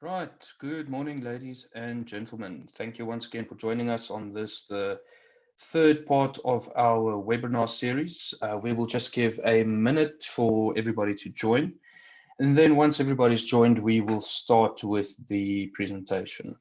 Right. Good morning, ladies and gentlemen. Thank you once again for joining us on this, the third part of our webinar series. We will just give a minute for everybody to join. And then once everybody's joined, we will start with the presentation.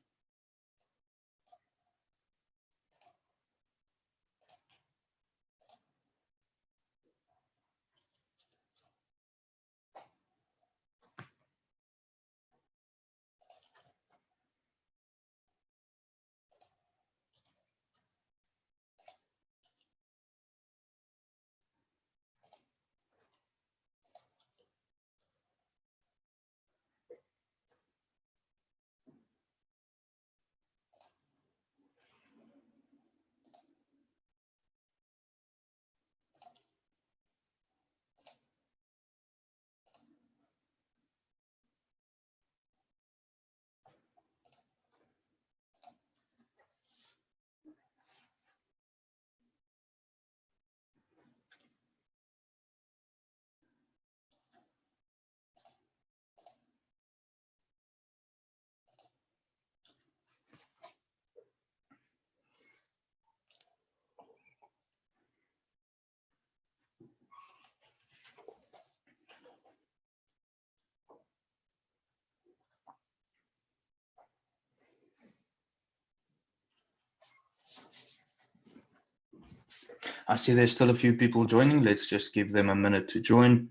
I see there's still a few people joining. Let's just give them a minute to join.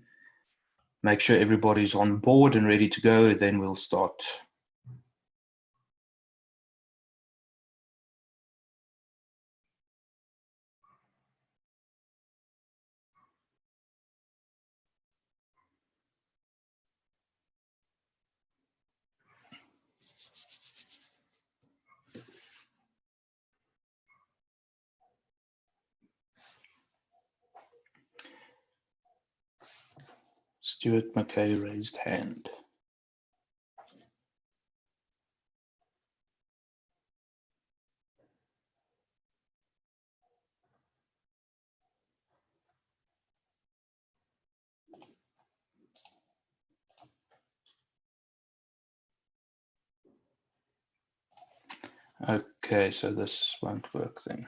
Make sure everybody's on board and ready to go, then we'll start. Stuart McKay raised hand. Okay, so this won't work then.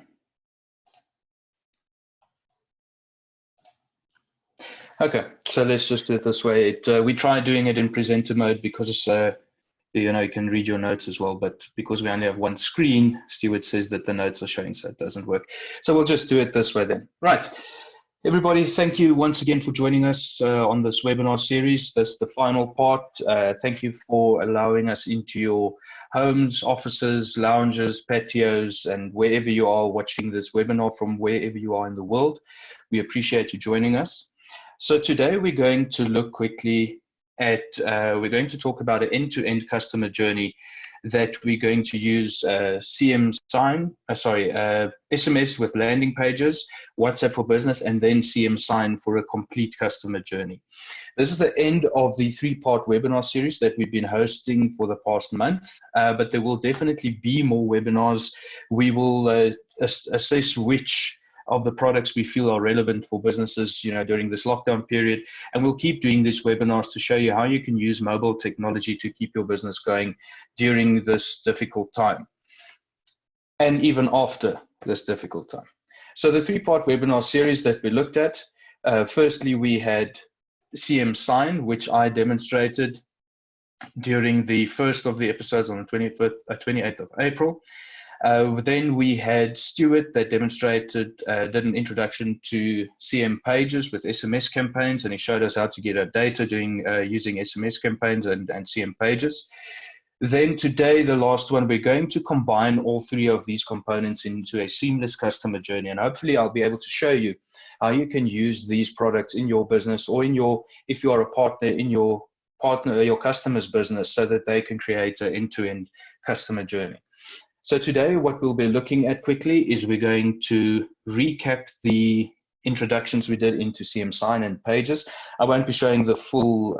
Okay, so let's just do it this way. We try doing it in presenter mode because you can read your notes as well, but because we only have one screen, Stuart says that the notes are showing, so it doesn't work. So we'll just do it this way then. Right, everybody, thank you once again for joining us on this webinar series. This is the final part. Thank you for allowing us into your homes, offices, lounges, patios, and wherever you are watching this webinar from, wherever you are in the world. We appreciate you joining us. So today we're going to look quickly at, we're going to talk about an end-to-end customer journey that we're going to use SMS with landing pages, WhatsApp for business, and then CM Sign for a complete customer journey. This is the end of the three-part webinar series that we've been hosting for the past month, but there will definitely be more webinars. We will assess which of the products we feel are relevant for businesses, during this lockdown period. And we'll keep doing these webinars to show you how you can use mobile technology to keep your business going during this difficult time and even after this difficult time. So the three-part webinar series that we looked at, firstly, we had CM Sign, which I demonstrated during the first of the episodes on the 28th of April. Then we had Stuart that demonstrated, did an introduction to CM pages with SMS campaigns, and he showed us how to get our data using SMS campaigns and CM pages. Then today, the last one, we're going to combine all three of these components into a seamless customer journey. And hopefully I'll be able to show you how you can use these products in your business or if you are a partner in your customer's business, so that they can create an end-to-end customer journey. So today, what we'll be looking at quickly is we're going to recap the introductions we did into CM Sign and pages. I won't be showing the full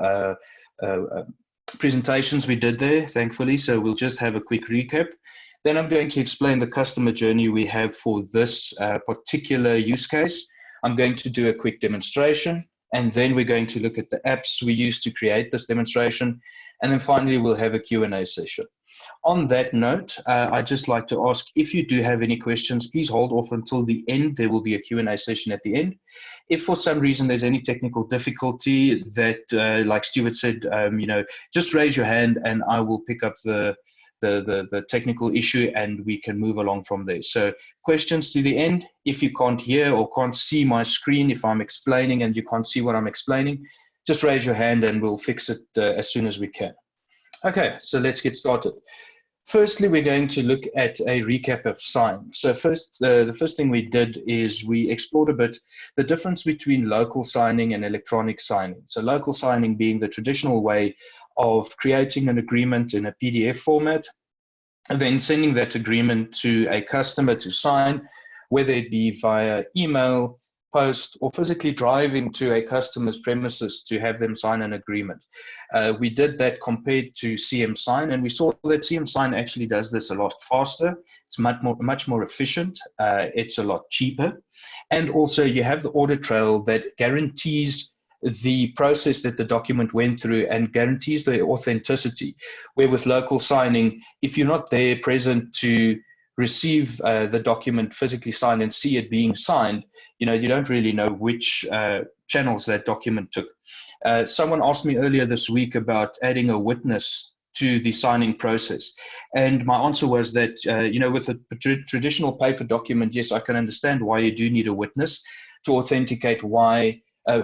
presentations we did there, thankfully, so we'll just have a quick recap. Then I'm going to explain the customer journey we have for this particular use case. I'm going to do a quick demonstration, and then we're going to look at the apps we use to create this demonstration. And then finally, we'll have a Q&A session. On that note, I'd just like to ask, if you do have any questions, please hold off until the end. There will be a Q&A session at the end. If for some reason there's any technical difficulty that, like Stuart said, just raise your hand and I will pick up the technical issue and we can move along from there. So questions to the end. If you can't hear or can't see my screen, if I'm explaining and you can't see what I'm explaining, just raise your hand and we'll fix it as soon as we can. Okay, so let's get started. Firstly, we're going to look at a recap of sign. So first, the first thing we did is we explored a bit the difference between local signing and electronic signing. So local signing being the traditional way of creating an agreement in a PDF format, and then sending that agreement to a customer to sign, whether it be via email, post, or physically driving to a customer's premises to have them sign an agreement. We did that compared to CM Sign, and we saw that CM Sign actually does this a lot faster. It's much more efficient. It's a lot cheaper. And also you have the audit trail that guarantees the process that the document went through and guarantees the authenticity. Where with local signing, if you're not there present to receive the document physically signed and see it being signed, you don't really know which channels that document took. Someone asked me earlier this week about adding a witness to the signing process. And my answer was that, with a traditional paper document, yes, I can understand why you do need a witness to authenticate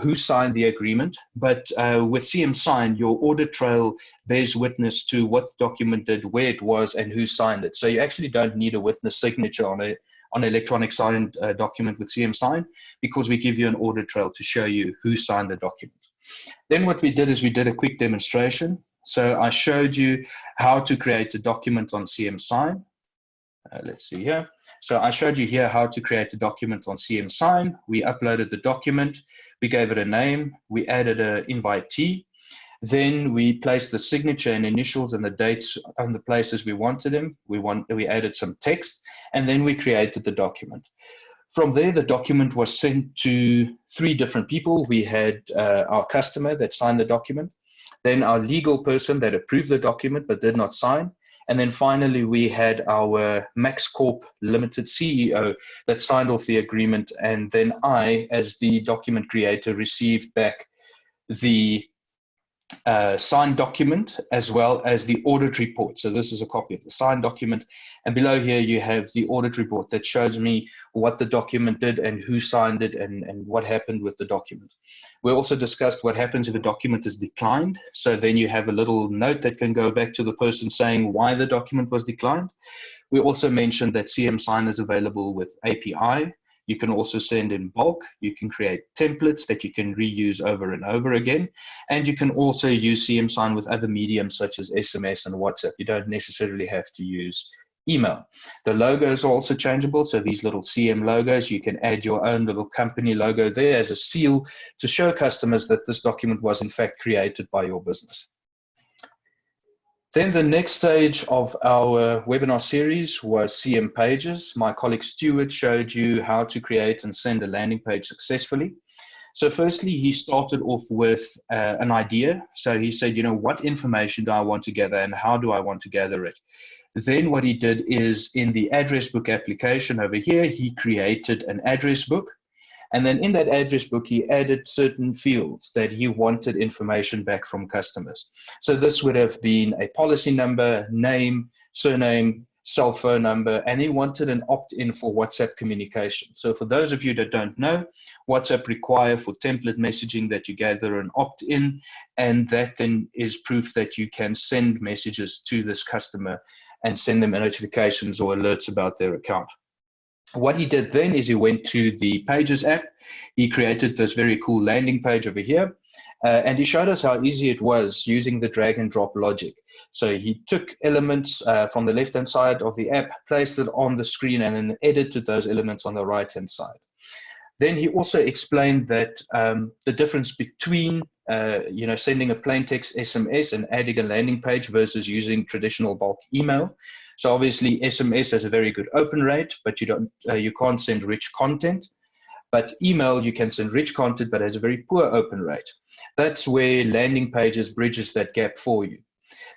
who signed the agreement. But with CM Sign, your audit trail bears witness to what the document did, where it was, and who signed it. So you actually don't need a witness signature on an electronic signed document with CM Sign, because we give you an audit trail to show you who signed the document. Then what we did is we did a quick demonstration. So I showed you how to create a document on CM Sign. Let's see here. So I showed you here how to create a document on CM Sign. We uploaded the document. We gave it a name. We added an invitee. Then we placed the signature and initials and the dates on the places we wanted them. We added some text, and then we created the document. From there, the document was sent to 3 different people. We had our customer that signed the document, then our legal person that approved the document but did not sign, and then finally we had our Max Corp Limited CEO that signed off the agreement, and then I, as the document creator, received back the signed document as well as the audit report. So this is a copy of the signed document, and below here you have the audit report that shows me what the document did and who signed it and what happened with the document. We also discussed what happens if a document is declined. So then you have a little note that can go back to the person saying why the document was declined. We also mentioned that CM Sign is available with API. You can also send in bulk. You can create templates that you can reuse over and over again. And you can also use CM Sign with other mediums such as SMS and WhatsApp. You don't necessarily have to use email. The logos are also changeable. So these little CM logos, you can add your own little company logo there as a seal to show customers that this document was in fact created by your business. Then the next stage of our webinar series was CM Pages. My colleague Stuart showed you how to create and send a landing page successfully. So firstly, he started off with an idea. So he said, what information do I want to gather and how do I want to gather it? Then what he did is in the address book application over here, he created an address book. And then in that address book, he added certain fields that he wanted information back from customers. So this would have been a policy number, name, surname, cell phone number, and he wanted an opt-in for WhatsApp communication. So for those of you that don't know, WhatsApp require for template messaging that you gather an opt-in, and that then is proof that you can send messages to this customer and send them notifications or alerts about their account. What he did then is he went to the Pages app. He created this very cool landing page over here, and he showed us how easy it was using the drag and drop logic. So he took elements from the left-hand side of the app, placed it on the screen, and then edited those elements on the right-hand side. Then he also explained that the difference between sending a plain text SMS and adding a landing page versus using traditional bulk email. So obviously SMS has a very good open rate, but you can't send rich content. But email, you can send rich content, but has a very poor open rate. That's where landing pages bridges that gap for you.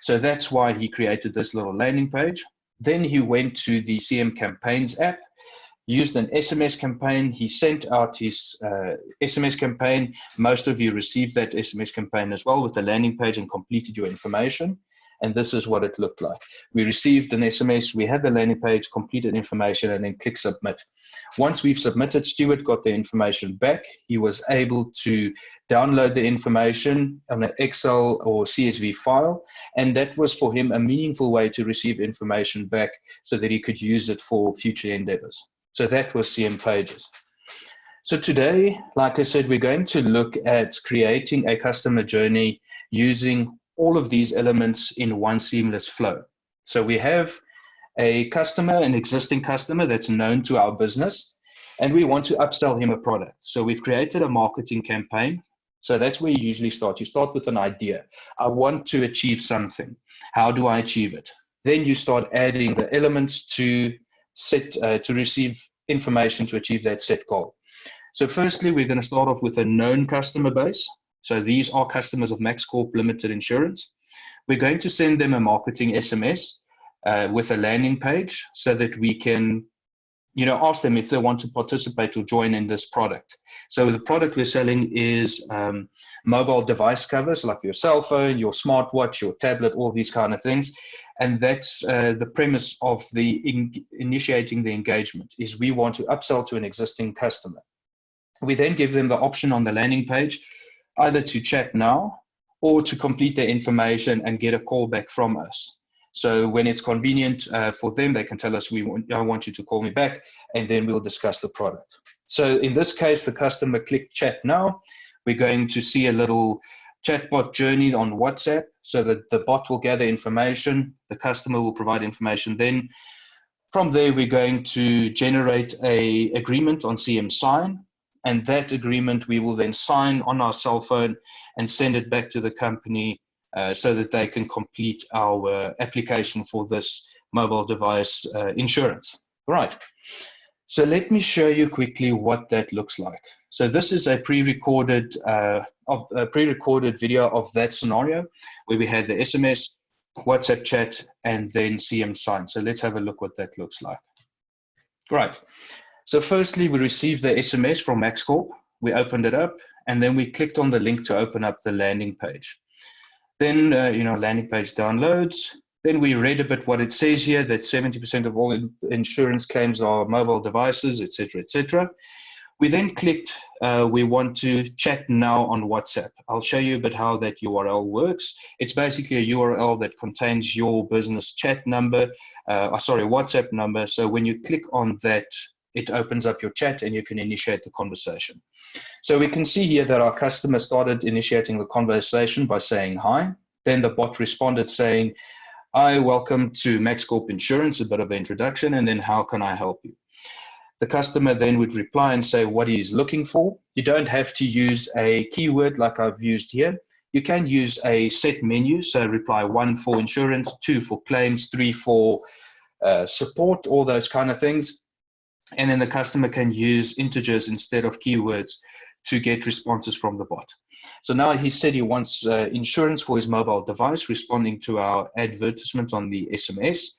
So that's why he created this little landing page. Then he went to the CM Campaigns app, used an SMS campaign. He sent out his SMS campaign. Most of you received that SMS campaign as well with the landing page and completed your information. And this is what it looked like. We received an SMS, we had the landing page, completed information, and then click submit. Once we've submitted, Stuart got the information back. He was able to download the information on an Excel or CSV file, and that was for him a meaningful way to receive information back so that he could use it for future endeavors. So that was CM Pages. So today, like I said, we're going to look at creating a customer journey using all of these elements in one seamless flow. So we have a customer, an existing customer that's known to our business, and we want to upsell him a product. So we've created a marketing campaign. So that's where you usually start. You start with an idea. I want to achieve something. How do I achieve it? Then you start adding the elements to receive information to achieve that set goal. So firstly, we're going to start off with a known customer base. So these are customers of Max Corp Limited Insurance. We're going to send them a marketing SMS with a landing page so that we can, ask them if they want to participate or join in this product. So the product we're selling is mobile device covers like your cell phone, your smartwatch, your tablet, all these kind of things. And that's the premise of initiating the engagement is we want to upsell to an existing customer. We then give them the option on the landing page either to chat now or to complete their information and get a call back from us. So when it's convenient for them, they can tell us, I want you to call me back, and then we'll discuss the product. So in this case, the customer clicked chat now. We're going to see a little chatbot journey on WhatsApp so that the bot will gather information. The customer will provide information. Then from there, we're going to generate an agreement on CM Sign. And that agreement we will then sign on our cell phone and send it back to the company so that they can complete our application for this mobile device insurance. All right. So let me show you quickly what that looks like. So this is a pre-recorded video of that scenario where we had the SMS, WhatsApp chat, and then CM Sign. So let's have a look what that looks like. Right. So firstly, we received the SMS from Max Corp. We opened it up, and then we clicked on the link to open up the landing page. Then, landing page downloads. Then we read a bit what it says here, that 70% of all insurance claims are mobile devices, et cetera, et cetera. We then clicked, we want to chat now on WhatsApp. I'll show you a bit how that URL works. It's basically a URL that contains your business chat number, WhatsApp number. So when you click on that, it opens up your chat and you can initiate the conversation. So we can see here that our customer started initiating the conversation by saying hi. Then the bot responded saying, hi, welcome to Max Corp Insurance, a bit of an introduction, and then how can I help you? The customer then would reply and say what he is looking for. You don't have to use a keyword like I've used here. You can use a set menu. So reply 1 for insurance, 2 for claims, 3 for support, all those kind of things. And then the customer can use integers instead of keywords to get responses from the bot. So now he said he wants insurance for his mobile device, responding to our advertisement on the SMS.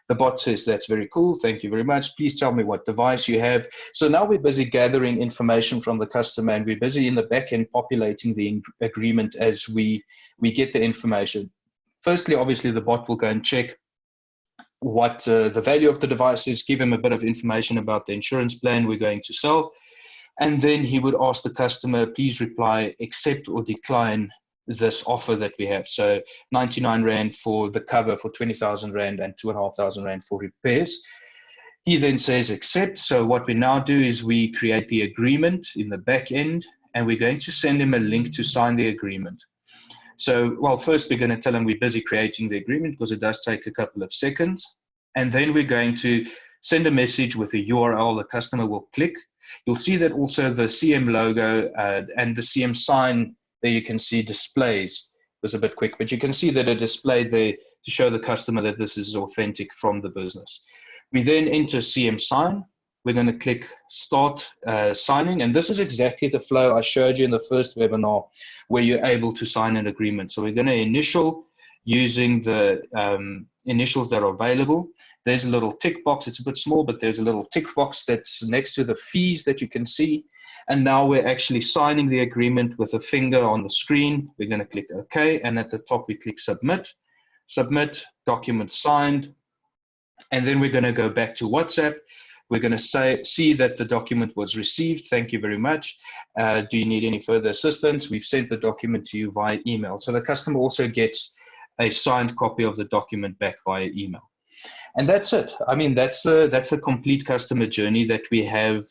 The bot says, that's very cool. Thank you very much. Please tell me what device you have. So now we're busy gathering information from the customer, and we're busy in the back end populating the agreement as we get the information. Firstly, obviously, the bot will go and check what the value of the device is, give him a bit of information about the insurance plan we're going to sell. And then he would ask the customer, please reply, accept or decline this offer that we have. So 99 Rand for the cover for 20,000 Rand and 2,500 Rand for repairs. He then says accept. So what we now do is we create the agreement in the back end, and we're going to send him a link to sign the agreement. So, well, first we're going to tell him we're busy creating the agreement because it does take a couple of seconds. And then we're going to send a message with a URL the customer will click. You'll see that also the CM logo and the CM sign there you can see displays. It was a bit quick, but you can see that it displayed there to show the customer that this is authentic from the business. We then enter CM sign. We're going to click start signing. And this is exactly the flow I showed you in the first webinar where you're able to sign an agreement. So we're going to initial using the initials that are available. There's a little tick box. It's a bit small, but there's a little tick box that's next to the fees that you can see. And now we're actually signing the agreement with a finger on the screen. We're going to click OK. And at the top, we click Submit. Submit, document signed. And then we're going to go back to WhatsApp. We're going to see that the document was received. Thank you very much. Do you need any further assistance? We've sent the document to you via email. So the customer also gets a signed copy of the document back via email. And that's it. I mean, that's a complete customer journey that we have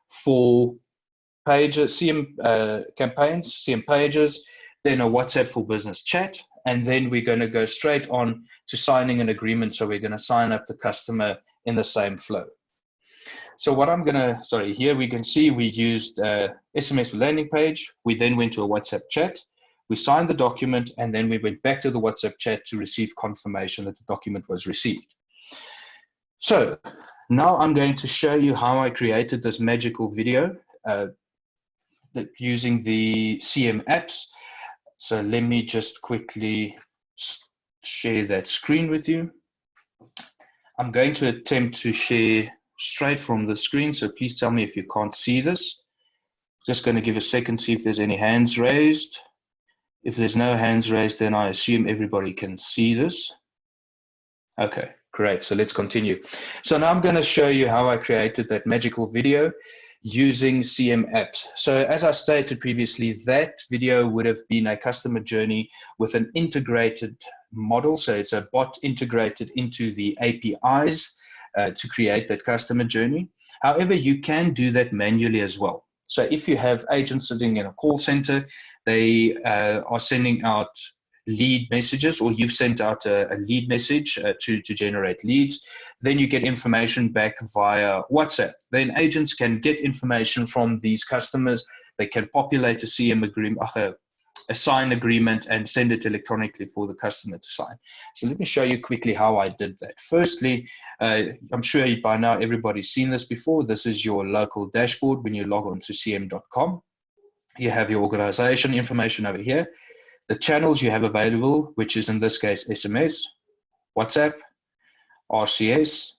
for pages, CM campaigns, CM pages, then a WhatsApp for business chat, and then we're going to go straight on to signing an agreement. So we're going to sign up the customer in the same flow. So what I'm going to, here we can see we used SMS landing page. We then went to a WhatsApp chat. We signed the document, and then we went back to the WhatsApp chat to receive confirmation that the document was received. So now I'm going to show you how I created this magical video using the CM apps. So let me just quickly share that screen with you. I'm going to attempt to share straight from the screen, so please tell me if you can't see this. Just going to give a second, see if there's any hands raised. If there's no hands raised, then I assume everybody can see this. Okay, great. So let's continue. So now I'm going to show you how I created that magical video using CM apps. So as I stated previously, that video would have been a customer journey with an integrated model. So it's a bot integrated into the APIs to create that customer journey. However, you can do that manually as well. So if you have agents sitting in a call center, they are sending out lead messages, or you've sent out a lead message to generate leads, then you get information back via WhatsApp. Then agents can get information from these customers. They can populate a CM agreement, a sign agreement, and send it electronically for the customer to sign. So let me show you quickly how I did that. Firstly, I'm sure by now everybody's seen this before. This is your local dashboard when you log on to CM.com. You have your organization information over here. The channels you have available, which is in this case SMS, WhatsApp, RCS,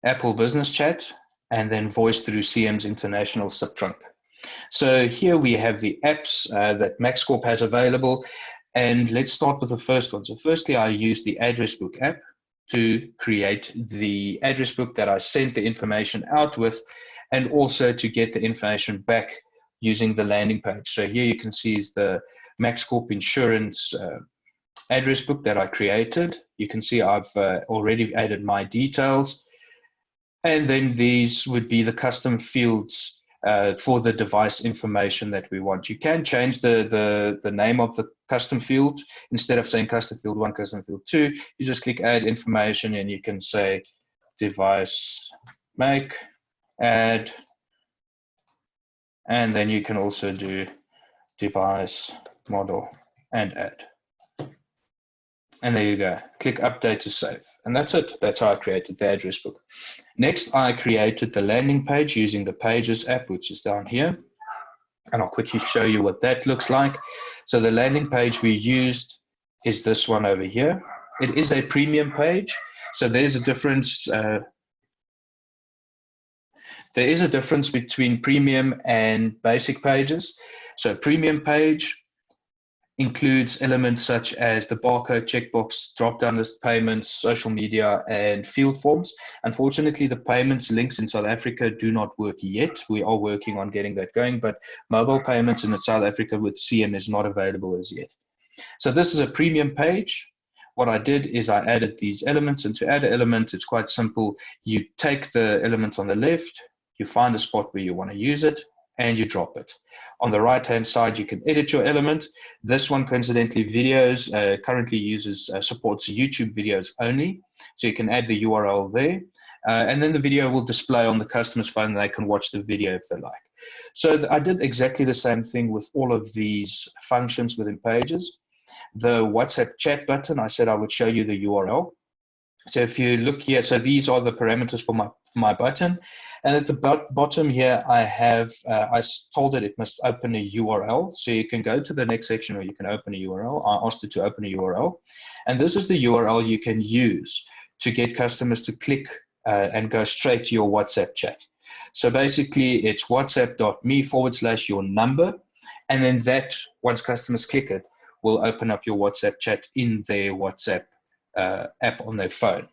Apple Business Chat, and then voice through CM's international subtrunk. So here we have the apps that MaxCorp has available, and let's start with the first one. So firstly, I used the address book app to create the address book that I sent the information out with, and also to get the information back using the landing page. So here you can see is the MaxCorp insurance address book that I created. You can see I've already added my details. And then these would be the custom fields for the device information that we want. You can change the name of the custom field. Instead of saying custom field 1, custom field 2, you just click add information, and you can say device make, add, and then you can also do device model and add. And there you go. Click update to save. And that's it. That's how I created the address book. Next, I created the landing page using the Pages app, which is down here. And I'll quickly show you what that looks like. So the landing page we used is this one over here. It is a premium page. So there's a difference. There is a difference between premium and basic pages. So premium page includes elements such as the barcode, checkbox, drop-down list, payments, social media, and field forms. Unfortunately, the payments links in South Africa do not work yet. We are working on getting that going, but mobile payments in South Africa with CM is not available as yet. So this is a premium page. What I did is I added these elements, and to add an element, it's quite simple. You take the element on the left, you find a spot where you want to use it, and you drop it. On the right-hand side, you can edit your element. This one, coincidentally, videos currently supports YouTube videos only. So you can add the URL there. And then the video will display on the customer's phone, and they can watch the video if they like. So I did exactly the same thing with all of these functions within Pages. The WhatsApp chat button, I said I would show you the URL. So if you look here, so these are the parameters for my button. And at the bottom here, I have, I told it must open a URL. So you can go to the next section where you can open a URL. I asked it to open a URL. And this is the URL you can use to get customers to click and go straight to your WhatsApp chat. So basically it's whatsapp.me/ your number. And then that, once customers click it, will open up your WhatsApp chat in their WhatsApp app on their phone.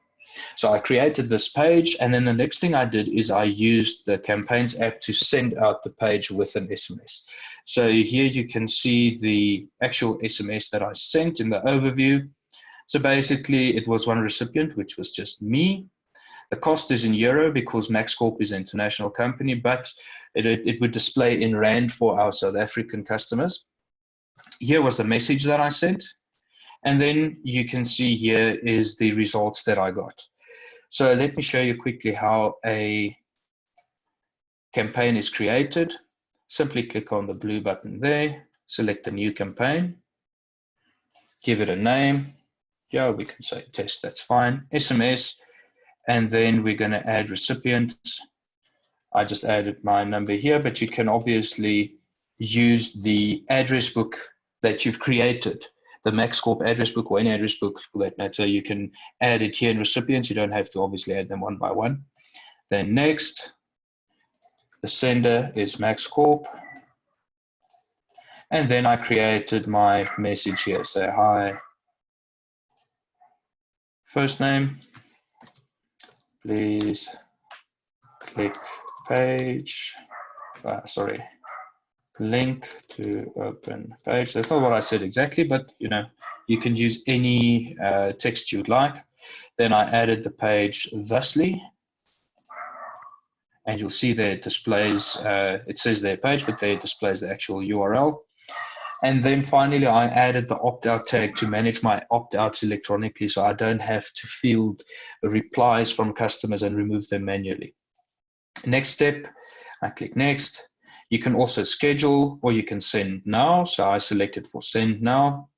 So I created this page, and then the next thing I did is I used the Campaigns app to send out the page with an SMS. So here you can see the actual SMS that I sent in the overview. So basically it was one recipient, which was just me. The cost is in euro because MaxCorp is an international company, but it would display in Rand for our South African customers. Here was the message that I sent. And then you can see here is the results that I got. So let me show you quickly how a campaign is created. Simply click on the blue button there, select a new campaign, give it a name. Yeah, we can say test, that's fine. SMS, and then we're going to add recipients. I just added my number here, but you can obviously use the address book that you've created, the MaxCorp address book or any address book for that matter. You can add it here in recipients. You don't have to obviously add them one by one. Then next, the sender is MaxCorp. And then I created my message here. Say, hi, first name, please click page, link to open page. That's not what I said exactly, but you know, you can use any text you'd like. Then I added the page thusly, and you'll see there it displays, it says their page, but there it displays the actual URL. And then finally, I added the opt-out tag to manage my opt-outs electronically, so I don't have to field replies from customers and remove them manually. Next step, I click next. You can also schedule, or you can send now. So I selected for send now.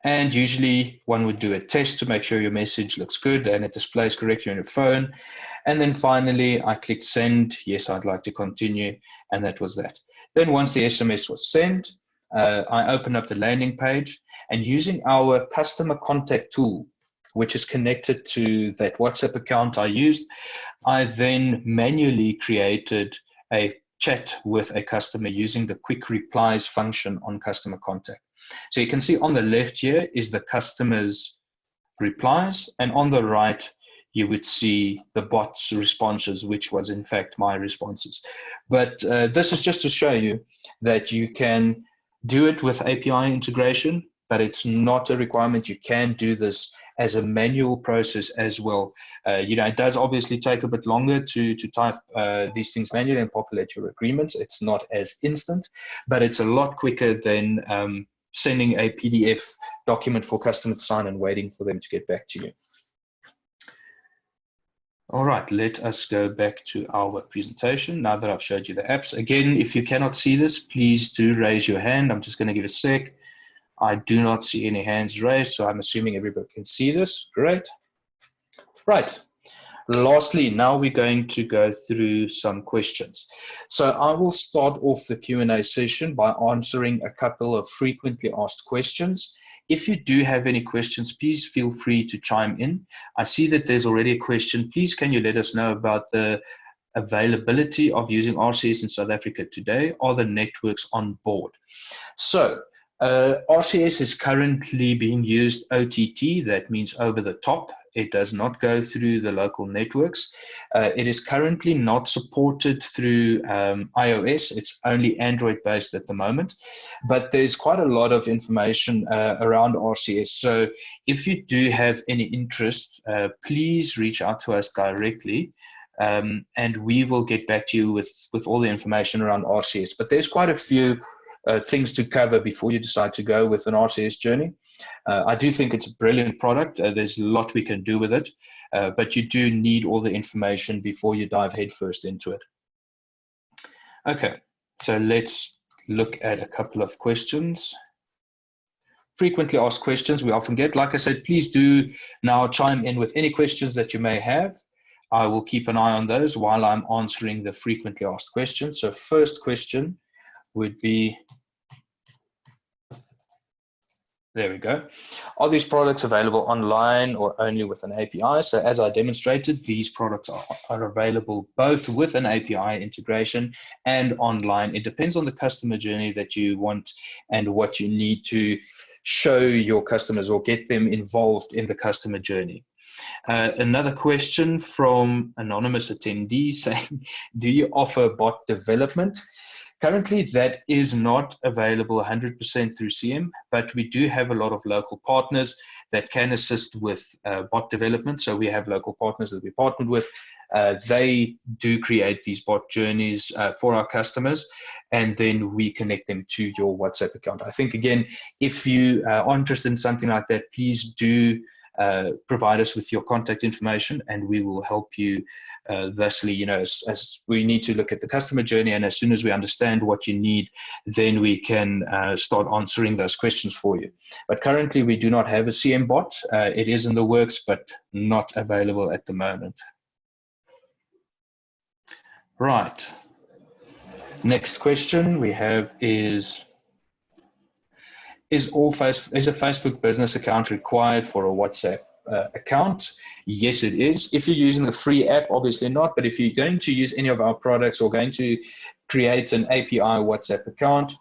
And usually one would do a test to make sure your message looks good and it displays correctly on your phone. And then finally, I clicked send. Yes, I'd like to continue. And that was that. Then once the SMS was sent, I opened up the landing page, and using our customer contact tool, which is connected to that WhatsApp account I used, I then manually created a chat with a customer using the quick replies function on customer contact. So you can see on the left here is the customer's replies, and on the right, you would see the bot's responses, which was in fact my responses. But this is just to show you that you can do it with API integration, but it's not a requirement. You can do this as a manual process as well. You know, it does obviously take a bit longer to type these things manually and populate your agreements. It's not as instant, but it's a lot quicker than sending a PDF document for customer to sign and waiting for them to get back to you. All right, let us go back to our presentation now that I've showed you the apps. Again, if you cannot see this, please do raise your hand. I'm just going to give a sec. I do not see any hands raised, so I'm assuming everybody can see this. Great. Right. Lastly, now we're going to go through some questions. So I will start off the Q&A session by answering a couple of frequently asked questions. If you do have any questions, please feel free to chime in. I see that there's already a question. Please, can you let us know about the availability of using RCS in South Africa today? Are the networks on board? So RCS is currently being used OTT, that means over the top. It does not go through the local networks. It is currently not supported through iOS. It's only Android based at the moment, but there's quite a lot of information around RCS. So if you do have any interest, please reach out to us directly. And we will get back to you with all the information around RCS. But there's quite a few things to cover before you decide to go with an RCS journey. I do think it's a brilliant product. There's a lot we can do with it, but you do need all the information before you dive headfirst into it. Okay, so let's look at a couple of questions. frequently asked questions we often get. Like I said, please do now chime in with any questions that you may have. I will keep an eye on those while I'm answering the frequently asked questions. So first question would be, there we go. Are these products available online or only with an API? So as I demonstrated, these products are available both with an API integration and online. It depends on the customer journey that you want and what you need to show your customers or get them involved in the customer journey. Another question from anonymous attendee saying, do you offer bot development? Currently, that is not available 100% through CM, but we do have a lot of local partners that can assist with bot development. So we have local partners that we partnered with. They do create these bot journeys for our customers, and then we connect them to your WhatsApp account. I think, again, if you are interested in something like that, please do provide us with your contact information, and we will help you. Thusly, you know, as we need to look at the customer journey, and as soon as we understand what you need, then we can start answering those questions for you. But currently, we do not have a CM bot. It is in the works, but not available at the moment. Right. Next question we have is a Facebook business account required for a WhatsApp account? Yes, it is. If you're using the free app, obviously not, but if you're going to use any of our products or going to create an API WhatsApp account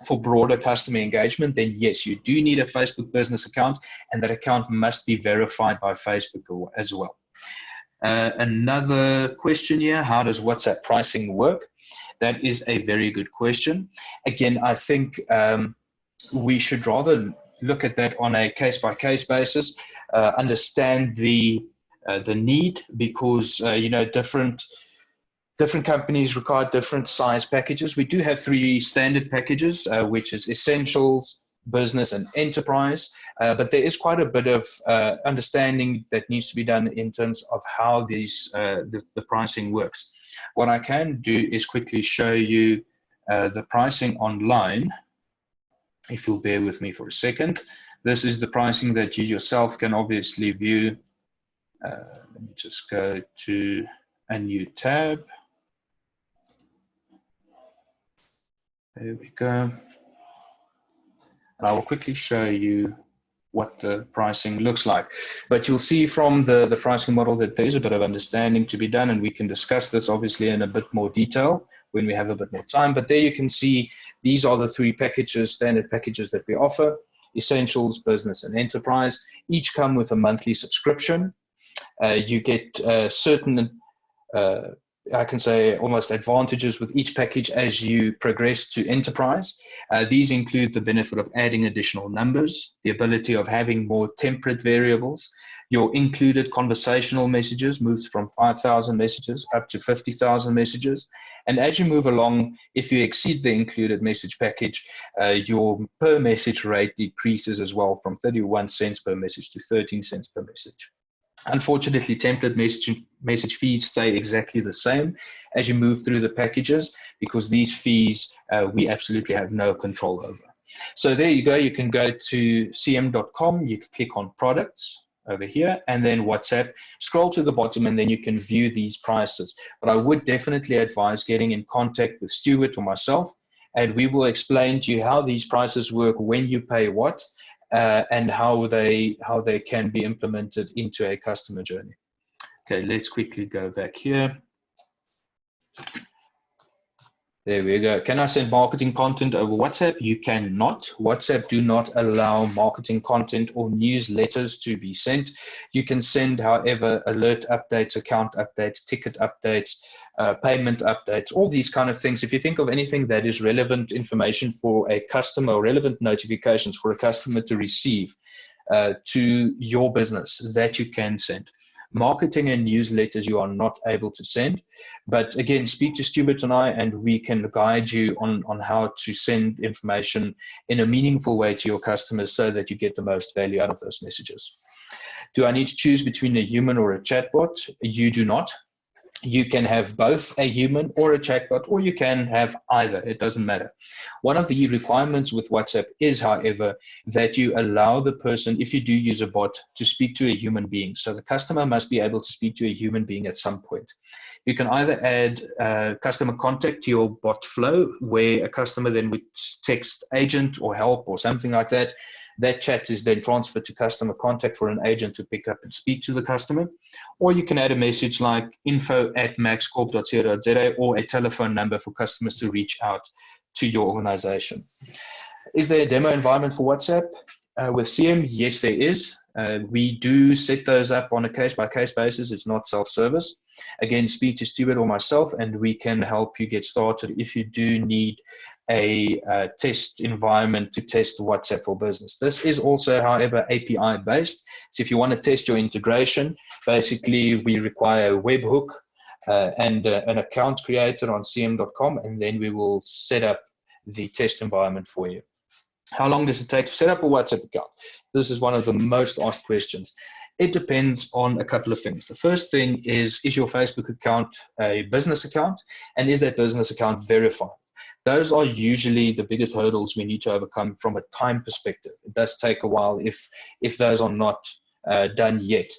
for broader customer engagement, then yes, you do need a Facebook business account, and that account must be verified by Facebook as well. Another question here, how does WhatsApp pricing work? That is a very good question. Again, I think we should rather look at that on a case-by-case basis, understand the need, because you know, different companies require different size packages. We do have 3 standard packages, which is Essentials, Business, and Enterprise, but there is quite a bit of understanding that needs to be done in terms of how these the pricing works. What I can do is quickly show you the pricing online. If you'll bear with me for a second. This is the pricing that you yourself can obviously view. Let me just go to a new tab. There we go. And I will quickly show you what the pricing looks like. But you'll see from the pricing model that there's a bit of understanding to be done, and we can discuss this obviously in a bit more detail when we have a bit more time. But there you can see these are the 3 packages, standard packages that we offer: Essentials, Business, and Enterprise. Each come with a monthly subscription. You get certain, I can say, almost advantages with each package as you progress to Enterprise. These include the benefit of adding additional numbers, the ability of having more temperate variables. Your included conversational messages moves from 5,000 messages up to 50,000 messages. And as you move along, if you exceed the included message package, your per message rate decreases as well, from 31 cents per message to 13 cents per message. Unfortunately, template message fees stay exactly the same as you move through the packages, because these fees we absolutely have no control over. So there you go. You can go to CM.com. You can click on products over here, and then WhatsApp. Scroll to the bottom, and then you can view these prices. But I would definitely advise getting in contact with Stuart or myself, and we will explain to you how these prices work, when you pay what, and how they can be implemented into a customer journey. Okay, let's quickly go back here. There we go. Can I send marketing content over WhatsApp? You cannot. WhatsApp do not allow marketing content or newsletters to be sent. You can send, however, alert updates, account updates, ticket updates, payment updates, all these kind of things. If you think of anything that is relevant information for a customer, or relevant notifications for a customer to receive to your business, that you can send. Marketing and newsletters you are not able to send. But again, speak to Stuart and I, and we can guide you on how to send information in a meaningful way to your customers so that you get the most value out of those messages. Do I need to choose between a human or a chatbot? You do not. You can have both a human or a chatbot, or you can have either. It doesn't matter. One of the requirements with WhatsApp is, however, that you allow the person, if you do use a bot, to speak to a human being. So the customer must be able to speak to a human being at some point. You can either add customer contact to your bot flow, where a customer then would text agent or help or something like that. That chat is then transferred to customer contact for an agent to pick up and speak to the customer. Or you can add a message like info@maxcorp.co.za or a telephone number for customers to reach out to your organization. Is there a demo environment for WhatsApp with CM? Yes, there is. We do set those up on a case-by-case basis. It's not self-service. Again, speak to Stuart or myself, and we can help you get started if you do need a test environment to test WhatsApp for Business. This is also, however, API based. So if you want to test your integration, basically we require a webhook and an account creator on CM.com, and then we will set up the test environment for you. How long does it take to set up a WhatsApp account? This is one of the most asked questions. It depends on a couple of things. The first thing is your Facebook account a business account? And is that business account verified? Those are usually the biggest hurdles we need to overcome from a time perspective. It does take a while if those are not done yet.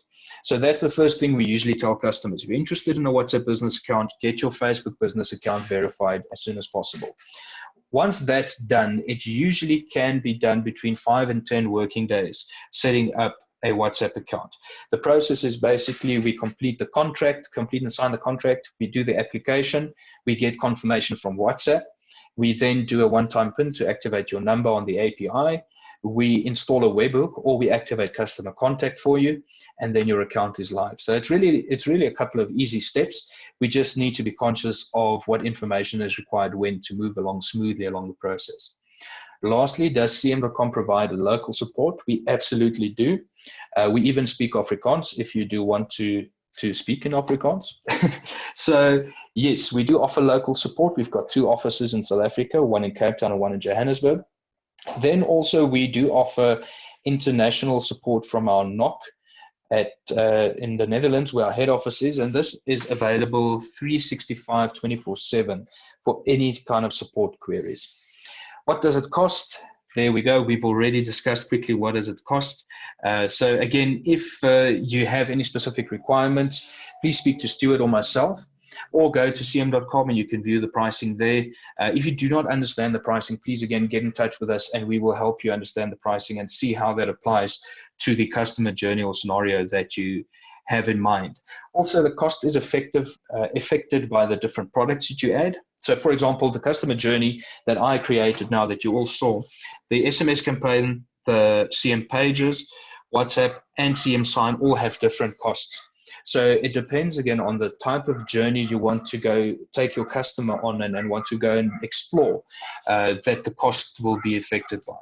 So that's the first thing we usually tell customers. If you're interested in a WhatsApp business account, get your Facebook business account verified as soon as possible. Once that's done, it usually can be done between 5 and 10 working days, setting up a WhatsApp account. The process is basically we complete the contract, complete and sign the contract, we do the application, we get confirmation from WhatsApp. We then do a one-time PIN to activate your number on the API. We install a webhook or we activate customer contact for you, and then your account is live. So it's really a couple of easy steps. We just need to be conscious of what information is required when to move along smoothly along the process. Lastly, does CM.com provide local support? We absolutely do. We even speak Afrikaans if you do want to speak in Afrikaans. So yes, we do offer local support. We've got 2 offices in South Africa, one in Cape Town and one in Johannesburg. Then also we do offer international support from our NOC in the Netherlands, where our head office is, and this is available 365, 24/7 for any kind of support queries. What does it cost? There we go. We've already discussed quickly what does it cost. So again, if you have any specific requirements, please speak to Stuart or myself, or go to CM.com and you can view the pricing there. If you do not understand the pricing, please again get in touch with us and we will help you understand the pricing and see how that applies to the customer journey or scenario that you have in mind. Also, the cost is affected by the different products that you add. So for example, the customer journey that I created now that you all saw, the SMS campaign, the CM pages, WhatsApp, and CM sign all have different costs. So it depends again on the type of journey you want to go take your customer on and want to go and explore that the cost will be affected by.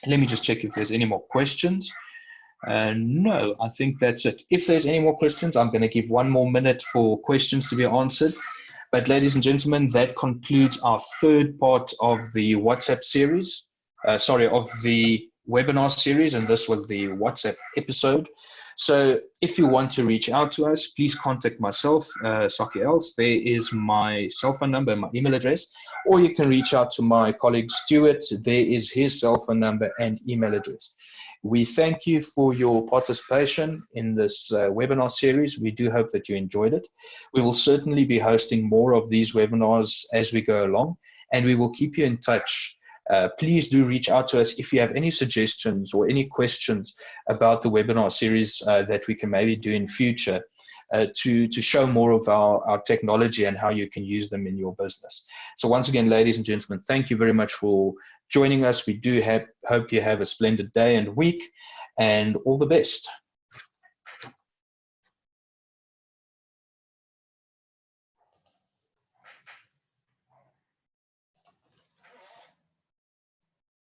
Let me just check if there's any more questions. No, I think that's it. If there's any more questions, I'm going to give 1 more minute for questions to be answered. But ladies and gentlemen, that concludes our 3rd part of the WhatsApp series, of the webinar series, and this was the WhatsApp episode. So if you want to reach out to us, please contact myself, Saki Els. There is my cell phone number and my email address, or you can reach out to my colleague Stuart. There is his cell phone number and email address. We thank you for your participation in this webinar series. We do hope that you enjoyed it. We will certainly be hosting more of these webinars as we go along, and we will keep you in touch. Please do reach out to us if you have any suggestions or any questions about the webinar series that we can maybe do in future to show more of our technology and how you can use them in your business. So once again, ladies and gentlemen, thank you very much for joining us. We do hope you have a splendid day and week, and all the best.